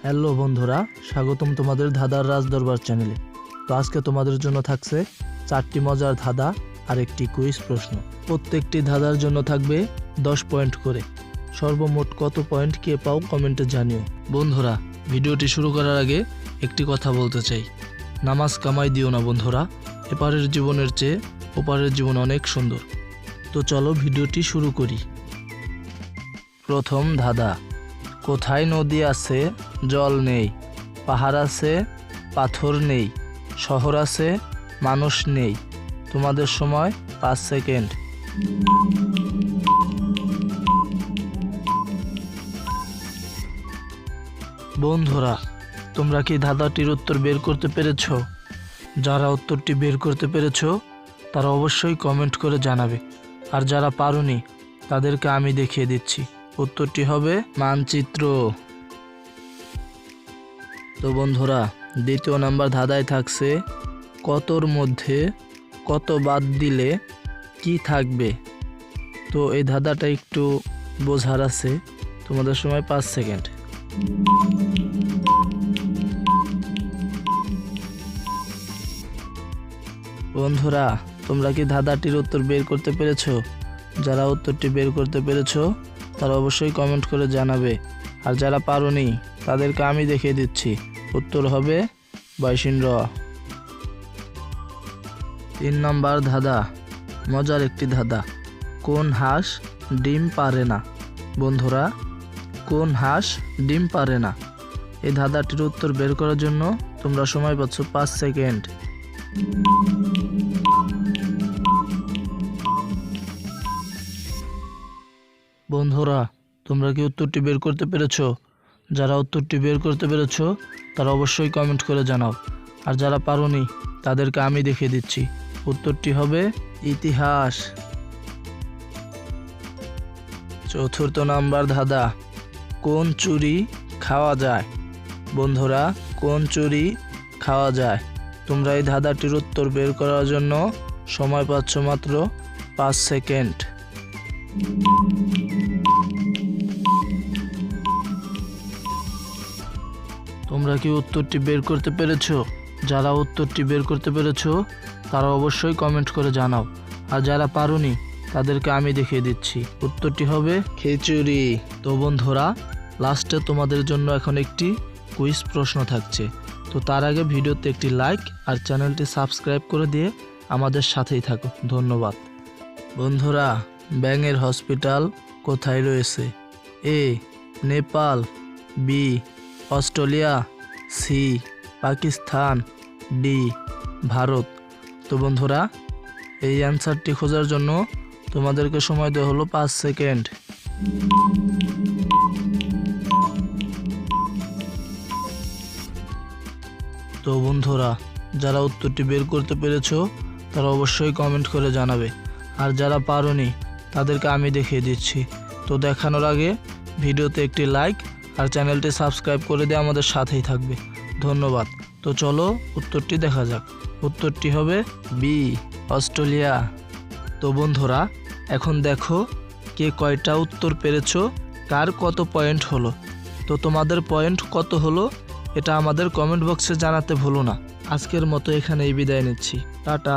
Hello বন্ধুরা, স্বাগতম তোমাদের ধাঁধার রাজ দরবার চ্যানেলে। তো আজকে তোমাদের জন্য থাকছে 4টি মজার ধাঁধা আর একটি কুইজ প্রশ্ন। প্রত্যেকটি ধাঁধার জন্য থাকবে 10 পয়েন্ট করে। সর্বমোট কত পয়েন্ট কে পাও কমেন্টে জানিও। বন্ধুরা, ভিডিওটি শুরু করার আগে একটি কথা বলতে চাই, নামাজ কামাই দিও না বন্ধুরা, এপারের জীবনের চেয়ে ওপারের জীবন অনেক সুন্দর। তো চলো ভিডিওটি শুরু করি। প্রথম ধাঁধা, কোথায় নদী আছে জল নেই, পাহাড় আছে পাথর নেই, শহর আছে মানুষ নেই। তোমাদের সময় 5 সেকেন্ড। বন্ধুরা, তোমরা কি ধাঁধাটির উত্তর বের করতে পেরেছো? যারা উত্তরটি বের করতে পেরেছো তারা অবশ্যই কমেন্ট করে জানাবে, আর যারা পারোনি তাদেরকে আমি দেখিয়ে দিচ্ছি। উত্তরটি হবে মানচিত্র। তো বন্ধুরা, দ্বিতীয় নাম্বার ধাঁধায় থাকছে, কতর মধ্যে কত বাদ দিলে কি থাকবে। তো এই ধাঁধাটা একটু বোঝার আছে, তোমাদের সময় 5 সেকেন্ড। বন্ধুরা, তোমরা কি ধাঁধাটির উত্তর বের করতে পেরেছো? যারা উত্তরটি বের করতে পেরেছো তারা অবশ্যই কমেন্ট করে জানাবে, আর যারা পারোনি তাদেরকে আমি দেখিয়ে দিচ্ছি। উত্তর হবে বাইশিন্দ্র। 3 নম্বর ধাঁধা, মজার একটি ধাঁধা, কোন হাঁস ডিম পারে না। বন্ধুরা, কোন হাঁস ডিম পারে না? এই ধাঁধাটির উত্তর বের করার জন্য তোমরা সময় পাচ্ছ 5 সেকেন্ড। বন্ধুরা, তোমরা কি উত্তরটি বের করতে পেরেছো? যারা উত্তরটি বের করতে পেরেছো তারা অবশ্যই কমেন্ট করে জানাও, আর যারা পারোনি তাদেরকে আমি দেখিয়ে দিচ্ছি। উত্তরটি হবে ইতিহাস। 4র্থ নাম্বার ধাঁধা, কোন চুরি খাওয়া যায়। বন্ধুরা, কোন চুরি খাওয়া যায়? তোমরা এই ধাঁধাটির উত্তর বের করার জন্য সময় পাচ্ছ মাত্র 5 সেকেন্ড। তোমরা কি উত্তরটি বের করতে পেরেছো? যারা উত্তরটি বের করতে পেরেছো তারা অবশ্যই কমেন্ট করে জানাও, আর যারা পারোনি তাদেরকে আমি দেখিয়ে দিচ্ছি। উত্তরটি হবে খিচুড়ি। তো বন্ধুরা, লাস্টে তোমাদের জন্য এখন একটি কুইজ প্রশ্ন থাকছে। তো তার আগে ভিডিওতে একটি লাইক আর চ্যানেলটি সাবস্ক্রাইব করে দিয়ে আমাদের সাথেই থাকো। ধন্যবাদ। বন্ধুরা, ব্যাঙের হসপিটাল কোথায় রয়েছে? A Nepal, B Australia, C Pakistan, D Bharat. তো বন্ধুরা, এই অ্যান্সারটি খোঁজার জন্য তোমাদেরকে সময় দেওয়া হলো 5 সেকেন্ড। তো বন্ধুরা, যারা উত্তরটি বের করতে পেরেছো তারা অবশ্যই কমেন্ট করে জানাবে, আর যারা পারোনি তাদেরকে আমি দেখিয়ে দিচ্ছি। তো দেখানোর আগে ভিডিওতে একটি লাইক আর চ্যানেলটি সাবস্ক্রাইব করে দিয়ে আমাদের সাথেই থাকবে। ধন্যবাদ। তো চলো উত্তরটি দেখা যাক। উত্তরটি হবে বি অস্ট্রেলিয়া। তো বন্ধুরা, এখন দেখো কে কয়টা উত্তর পেরেছো, কার কত পয়েন্ট হলো। তো তোমাদের পয়েন্ট কত হলো এটা আমাদের কমেন্ট বক্সে জানাতে ভুলো না। আজকের মতো এখানেই বিদায় নিচ্ছি। টাটা।